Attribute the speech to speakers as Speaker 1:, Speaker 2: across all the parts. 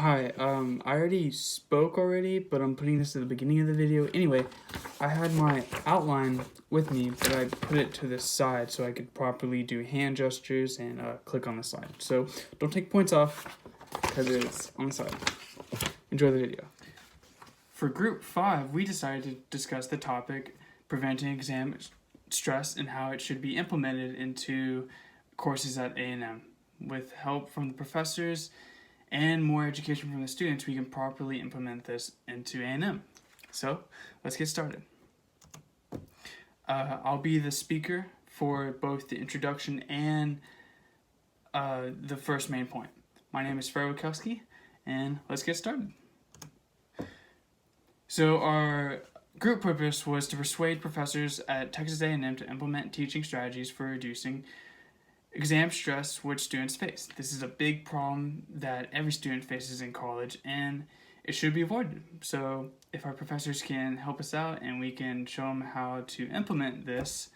Speaker 1: Hi, I already spoke already, but I'm putting this at the beginning of the video. Anyway, I had my outline with me, but I put it to the side so I could properly do hand gestures and click on the slide. So don't take points off because it's on the side. Enjoy the video. For group 5, we decided to discuss the topic preventing exam stress and how it should be implemented into courses at A&M. With help from the professors and more education from the students, we can properly implement this into A&M. So let's get started. I'll be the speaker for both the introduction and the first main point. My name is Farah Wachowski, and let's get started. So our group purpose was to persuade professors at Texas A&M to implement teaching strategies for reducing exam stress which students face. This is a big problem that every student faces in college, and it should be avoided. So if our professors can help us out and we can show them how to implement this,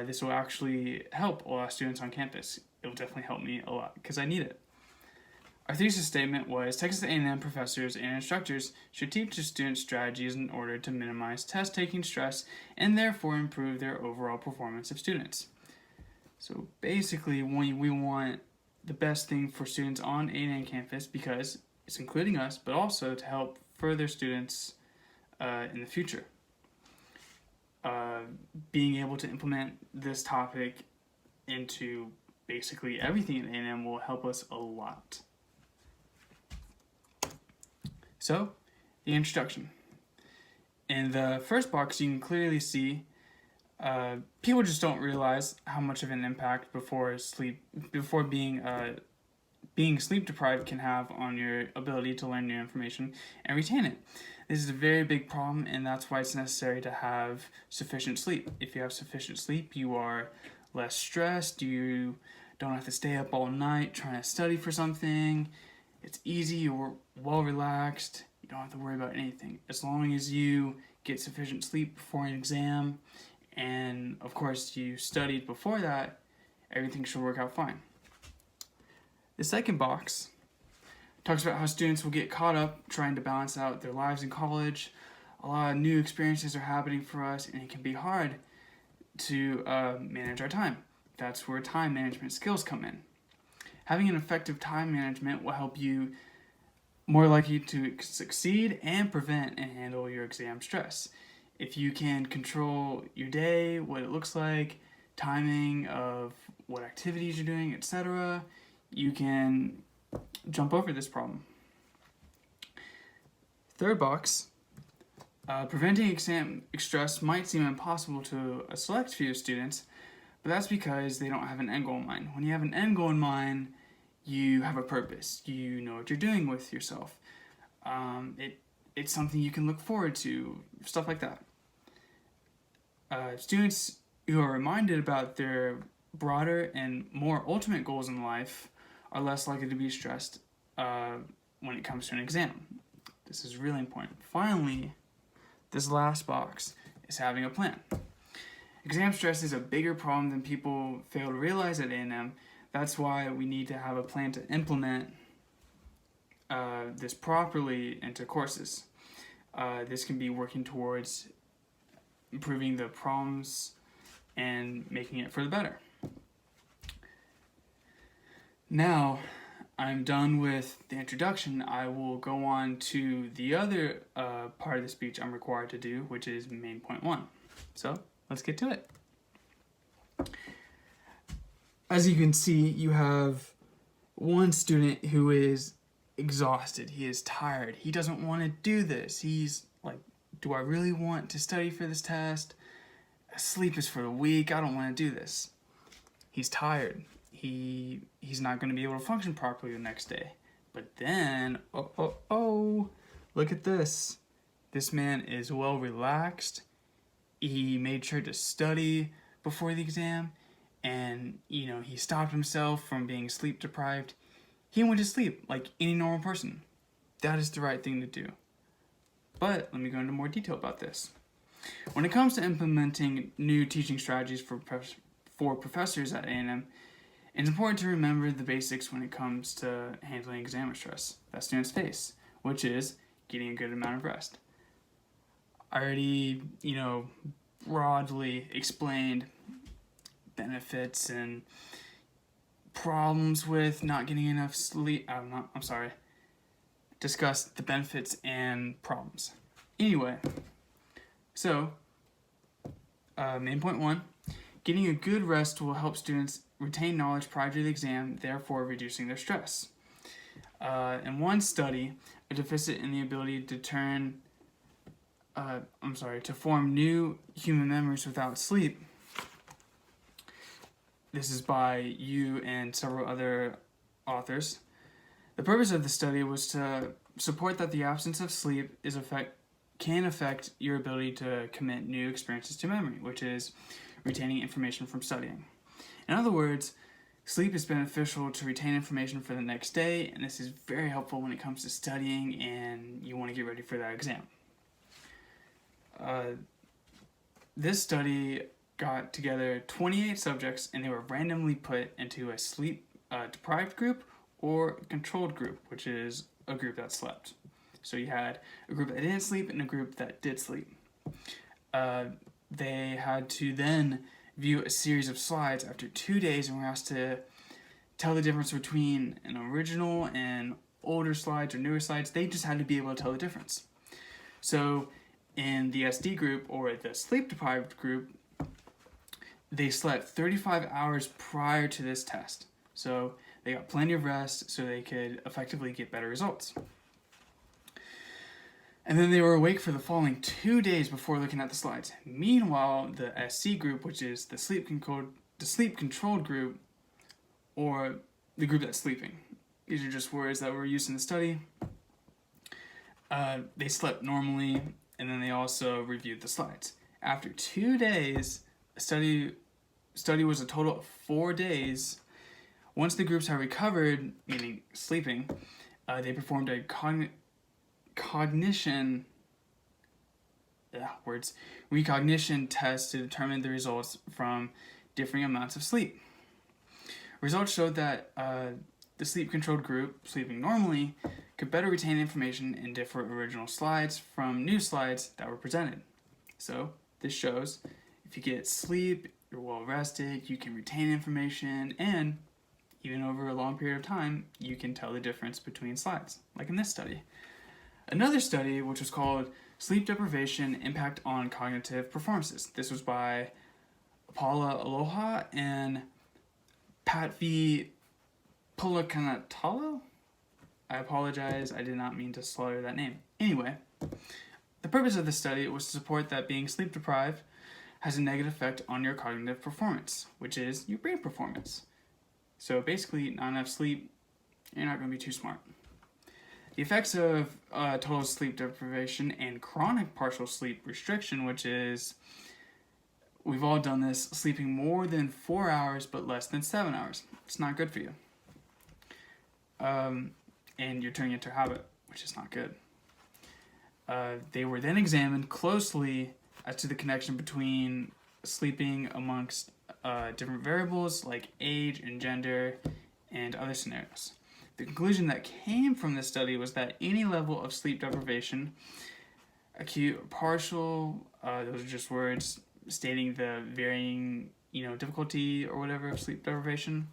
Speaker 1: this will actually help a lot of students on campus. It will definitely help me a lot because I need it. Our thesis statement was Texas A&M professors and instructors should teach their students strategies in order to minimize test-taking stress and therefore improve their overall performance of students. So basically, we want the best thing for students on A&M campus because it's including us, but also to help further students in the future. Being able to implement this topic into basically everything at A&M will help us a lot. So, the introduction. In the first box, you can clearly see people just don't realize how much of an impact before being sleep deprived can have on your ability to learn new information and retain it. This is a very big problem, and that's why it's necessary to have sufficient sleep. If you have sufficient sleep, you are less stressed, you don't have to stay up all night trying to study for something. It's easy, you're well relaxed, you don't have to worry about anything. As long as you get sufficient sleep before an exam, and of course you studied before that, everything should work out fine. The second box talks about how students will get caught up trying to balance out their lives in college. A lot of new experiences are happening for us, and it can be hard to manage our time. That's where time management skills come in. Having an effective time management will help you more likely to succeed and prevent and handle your exam stress. If you can control your day, what it looks like, timing of what activities you're doing, etc., you can jump over this problem. Third box, preventing exam stress might seem impossible to a select few students, but that's because they don't have an end goal in mind. When you have an end goal in mind, you have a purpose. You know what you're doing with yourself. It's something you can look forward to, stuff like that. Students who are reminded about their broader and more ultimate goals in life are less likely to be stressed when it comes to an exam. This is really important. Finally, this last box is having a plan. Exam stress is a bigger problem than people fail to realize at A&M. That's why we need to have a plan to implement this properly into courses. This can be working towards improving the problems and making it for the better. Now, I'm done with the introduction. I will go on to the other part of the speech I'm required to do, which is main point 1. So, let's get to it. As you can see, you have one student who is exhausted. He is tired. He doesn't want to do this. He's like, do I really want to study for this test? Sleep is for the weak. I don't want to do this. He's tired. He's not going to be able to function properly the next day. But then, look at this. This man is well relaxed. He made sure to study before the exam, and he stopped himself from being sleep deprived. He went to sleep like any normal person. That is the right thing to do. But let me go into more detail about this. When it comes to implementing new teaching strategies for professors at A&M, It's important to remember the basics when it comes to handling exam stress that students face, which is getting a good amount of rest. I already, broadly explained benefits and problems with not getting enough sleep. Discussed the benefits and problems. Anyway, so main point 1, getting a good rest will help students retain knowledge prior to the exam, therefore reducing their stress. In one study, a deficit in the ability to form new human memories without sleep. This is by Yu and several other authors. The purpose of the study was to support that the absence of sleep can affect your ability to commit new experiences to memory, which is retaining information from studying. In other words, sleep is beneficial to retain information for the next day, and this is very helpful when it comes to studying and you want to get ready for that exam. This study got together 28 subjects, and they were randomly put into a sleep deprived group or a controlled group, which is a group that slept. So you had a group that didn't sleep and a group that did sleep. They had to then view a series of slides after 2 days, and were asked to tell the difference between an original and older slides or newer slides. They just had to be able to tell the difference. So in the SD group, or the sleep deprived group, they slept 35 hours prior to this test. So they got plenty of rest so they could effectively get better results. And then they were awake for the following 2 days before looking at the slides. Meanwhile, the SC group, which is the sleep controlled group, or the group that's sleeping. These are just words that were used in the study. They slept normally, and then they also reviewed the slides. After 2 days, study was a total of 4 days. Once the groups had recovered, meaning sleeping, they performed a recognition test to determine the results from differing amounts of sleep. Results showed that the sleep-controlled group, sleeping normally, could better retain information and differ original slides from new slides that were presented. So this shows if you get sleep, you're well rested, you can retain information, and even over a long period of time, you can tell the difference between slides, like in this study. Another study, which was called Sleep Deprivation Impact on Cognitive Performances. This was by Paula Aloha and Patvi Pulakanatalo? I apologize, I did not mean to slaughter that name. Anyway, the purpose of this study was to support that being sleep deprived has a negative effect on your cognitive performance, which is your brain performance. So basically, not enough sleep, you're not going to be too smart. The effects of total sleep deprivation and chronic partial sleep restriction, which is, we've all done this, sleeping more than 4 hours but less than 7 hours. It's not good for you. And you're turning it into a habit, which is not good. They were then examined closely as to the connection between sleeping amongst different variables like age and gender and other scenarios. The conclusion that came from this study was that any level of sleep deprivation, acute or partial, those are just words stating the varying, difficulty or whatever of sleep deprivation,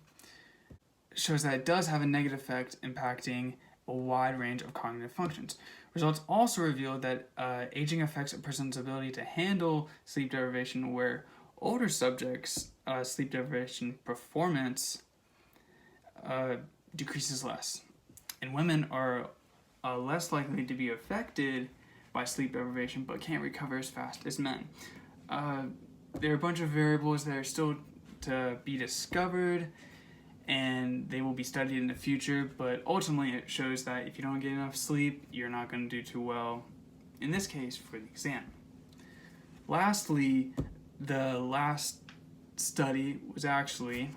Speaker 1: shows that it does have a negative effect impacting a wide range of cognitive functions. Results also revealed that aging affects a person's ability to handle sleep deprivation, where older subjects' sleep deprivation performance decreases less. And women are less likely to be affected by sleep deprivation but can't recover as fast as men. There are a bunch of variables that are still to be discovered, and they will be studied in the future, but ultimately it shows that if you don't get enough sleep, you're not going to do too well, in this case, for the exam. Lastly, the last study was actually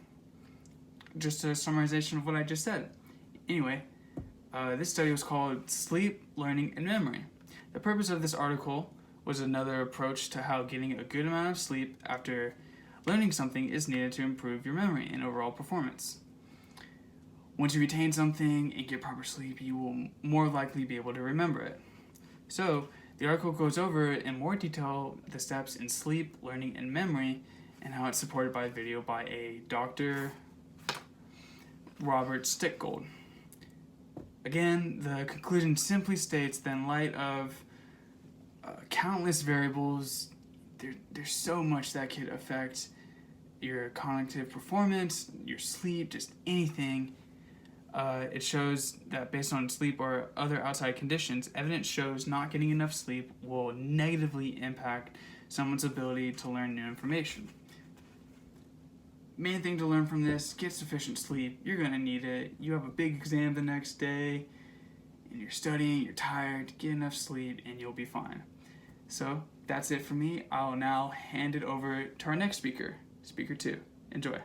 Speaker 1: just a summarization of what I just said. Anyway, this study was called Sleep, Learning, and Memory. The purpose of this article was another approach to how getting a good amount of sleep after Learning something is needed to improve your memory and overall performance. Once you retain something and get proper sleep, you will more likely be able to remember it. So, the article goes over in more detail the steps in sleep, learning, and memory, and how it's supported by a video by a Dr. Robert Stickgold. Again, the conclusion simply states that in light of countless variables, there's so much that could affect your cognitive performance, your sleep, just anything. It shows that based on sleep or other outside conditions, evidence shows not getting enough sleep will negatively impact someone's ability to learn new information. Main thing to learn from this, get sufficient sleep. You're going to need it. You have a big exam the next day, and you're studying, you're tired, get enough sleep, and you'll be fine. So that's it for me. I'll now hand it over to our next speaker, Speaker 2. Enjoy.